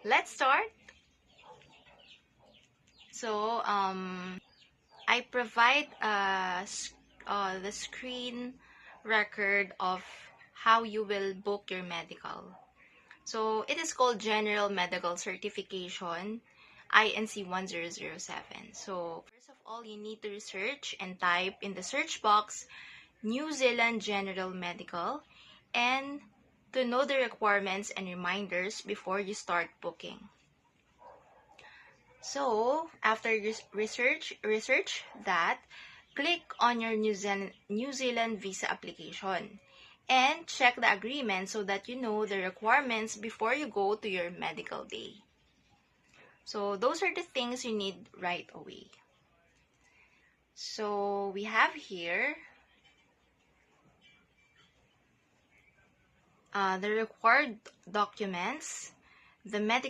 Let's start. So, I provide the screen record of how you will book your medical. So, it is called General Medical Certification, INC 1007. So, first of all, you need to research and type in the search box New Zealand General Medical and to know the requirements and reminders before you start booking. So, after you research that, click on your New Zealand visa application and check the agreement so that you know the requirements before you go to your medical day. So, those are the things you need right away. So, we have here the required documents, the medical